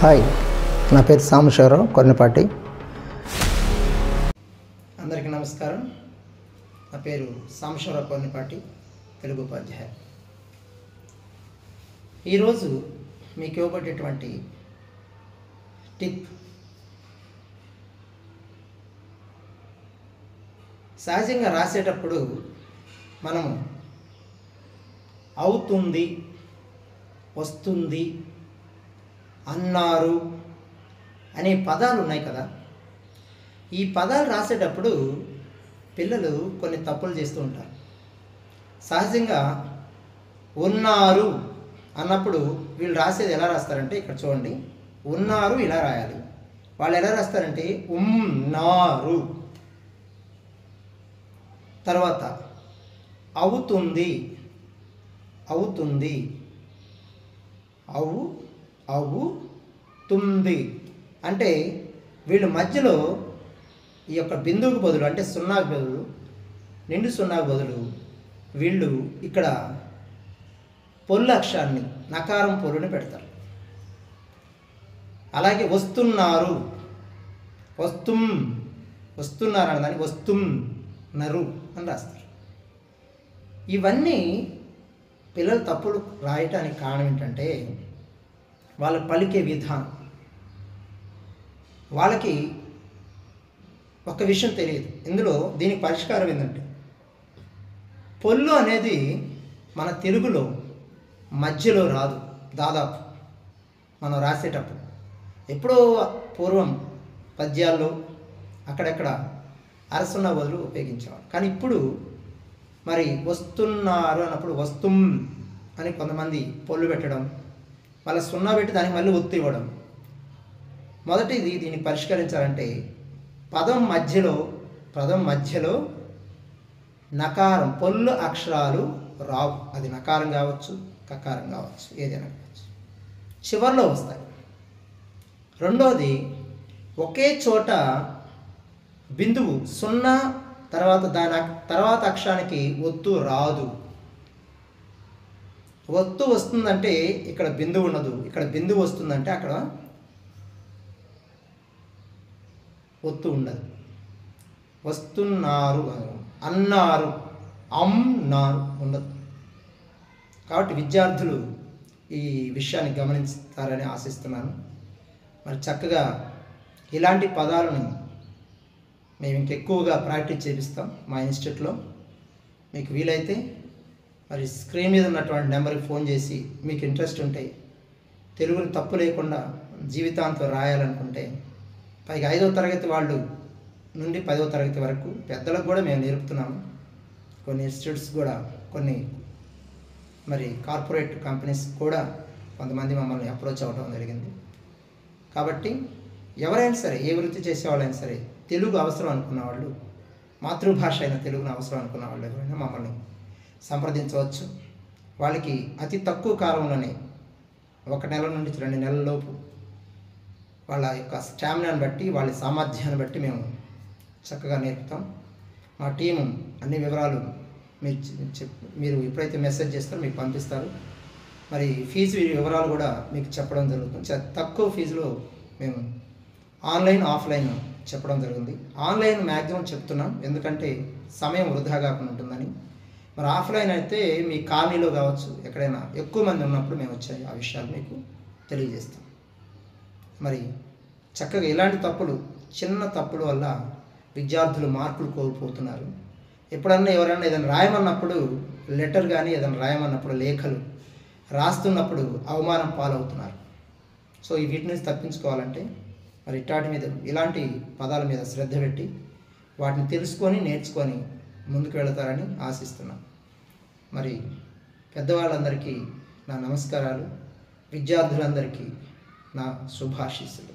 Hi, నా పేరు సాంబశివరావు కొర్నిపాటి. అందరికీ నమస్కారం. నా పేరు సాంబశివరావు కొర్నిపాటి, తెలుగు ఉపాధ్యాయ. ఈరోజు మీకు ఇవ్వబడేటువంటి టిప్, సహజంగా రాసేటప్పుడు మనము అవుతుంది, వస్తుంది, అన్నారు అనే పదాలు ఉన్నాయి కదా. ఈ పదాలు రాసేటప్పుడు పిల్లలు కొన్ని తప్పులు చేస్తూ ఉంటారు. సహజంగా ఉన్నారు అన్నప్పుడు వీళ్ళు రాసేది ఎలా రాస్తారంటే, ఇక్కడ చూడండి, ఉన్నారు ఇలా రాయాలి. వాళ్ళు ఎలా రాస్తారంటే ఉన్నారు. తర్వాత అవుతుంది, అవుతుంది, అవుతుంది. అంటే వీళ్ళు మధ్యలో ఈ యొక్క బిందువుకు బదులు, అంటే సున్నాకు బదులు, నిండు సున్నాకు బదులు వీళ్ళు ఇక్కడ పొల్లు అక్షరాన్ని, నకారం పొల్లుని పెడతారు. అలాగే వస్తున్నారు, వస్తున్నారు అన్నదాన్ని వస్తున్నారు అని రాస్తారు. ఇవన్నీ పిల్లలు తప్పులు రాయటానికి కారణం ఏంటంటే, వాళ్ళు పలికే విధానం. వాళ్ళకి ఒక విషయం తెలియదు. ఇందులో దీనికి పరిష్కారం ఏంటంటే, పొల్లు అనేది మన తెలుగులో మధ్యలో రాదు. దాదాపు మనం రాసేటప్పుడు ఎప్పుడో పూర్వం పద్యాల్లో అక్కడెక్కడ అరసున్న బదులు ఉపయోగించేవాడు. కానీ ఇప్పుడు మరి వస్తున్నారు అన్నప్పుడు వస్తుం అని కొంతమంది పొల్లు పెట్టడం, వాళ్ళ సున్నా పెట్టి దానికి మళ్ళీ ఒత్తు ఇవ్వడం. మొదటిది దీన్ని పరిష్కరించాలంటే, పదం మధ్యలో నకారం, పొల్లు అక్షరాలు రావు. అది నకారం కావచ్చు, కకారం కావచ్చు, ఏదైనా కావచ్చు, చివర్లో వస్తాయి. రెండోది, ఒకే చోట బిందువు సున్నా తర్వాత తర్వాత అక్షరానికి ఒత్తు రాదు. ఒత్తు వస్తుందంటే ఇక్కడ బిందువు ఉండదు, ఇక్కడ బిందువు వస్తుందంటే అక్కడ ఒత్తు ఉండదు. వస్తున్నారు, అన్నారు, అమ్నారు ఉండదు. కాబట్టి విద్యార్థులు ఈ విషయాన్ని గమనిస్తారని ఆశిస్తున్నాను. మరి చక్కగా ఇలాంటి పదాలను మేము ఇంకెక్కువగా ప్రాక్టీస్ చేపిస్తాం మా ఇన్స్టిట్యూట్లో. మీకు వీలైతే మరి స్క్రీన్ మీద ఉన్నటువంటి నెంబర్కి ఫోన్ చేసి, మీకు ఇంట్రెస్ట్ ఉంటే, తెలుగుని తప్పు లేకుండా జీవితాంతం రాయాలనుకుంటే, పైగా 5వ తరగతి వాళ్ళు నుండి 10వ తరగతి వరకు పెద్దలకు కూడా మేము నేర్పుతున్నాము. కొన్ని ఇన్స్టిట్యూట్స్ కూడా, కొన్ని మరి కార్పొరేట్ కంపెనీస్ కూడా కొంతమంది మమ్మల్ని అప్రోచ్ అవ్వడం జరిగింది. కాబట్టి ఎవరైనా సరే, ఏ వృత్తి చేసేవాళ్ళైనా సరే, తెలుగు అవసరం అనుకున్న వాళ్ళు, మాతృభాష అయిన తెలుగును అవసరం అనుకున్న వాళ్ళు ఎవరైనా మమ్మల్ని సంప్రదించవచ్చు. వాళ్ళకి అతి తక్కువ కాలంలోనే 1 నెల నుండి 2 నెలల లోపు వాళ్ళ యొక్క స్టామినాను బట్టి, వాళ్ళ సామర్థ్యాన్ని బట్టి మేము చక్కగా నేర్పుతాం. మా టీము అన్ని వివరాలు మీరు ఎప్పుడైతే మెసేజ్ చేస్తారో మీకు పంపిస్తారు. మరి ఫీజు వివరాలు కూడా మీకు చెప్పడం జరుగుతుంది. తక్కువ ఫీజులో మేము ఆన్లైన్, ఆఫ్లైన్ చెప్పడం జరిగింది. ఆన్లైన్ మ్యాక్సిమం చెప్తున్నాం, ఎందుకంటే సమయం వృధా కాకుండా ఉంటుందని. మరి ఆఫ్లైన్ అయితే మీ కాలనీలో కావచ్చు, ఎక్కడైనా ఎక్కువ మంది ఉన్నప్పుడు మేము వచ్చాయి ఆ విషయాలు మీకు తెలియజేస్తాం. మరి చక్కగా ఇలాంటి తప్పులు, చిన్న తప్పుల వల్ల విద్యార్థులు మార్కులు కోల్పోతున్నారు. ఎప్పుడన్నా ఎవరైనా ఏదైనా రాయమన్నప్పుడు, లెటర్ కానీ ఏదైనా రాయమన్నప్పుడు, లేఖలు రాస్తున్నప్పుడు అవమానం పాలవుతున్నారు. సో వీటి నుంచి తప్పించుకోవాలంటే మరి ఇలాంటి పదాల మీద శ్రద్ధ పెట్టి వాటిని తెలుసుకొని, నేర్చుకొని ముందుకు వెళతారని ఆశిస్తున్నాను. మరి పెద్దవాళ్ళందరికీ నా నమస్కారాలు, విద్యార్థులందరికీ నా శుభాశీస్సులు.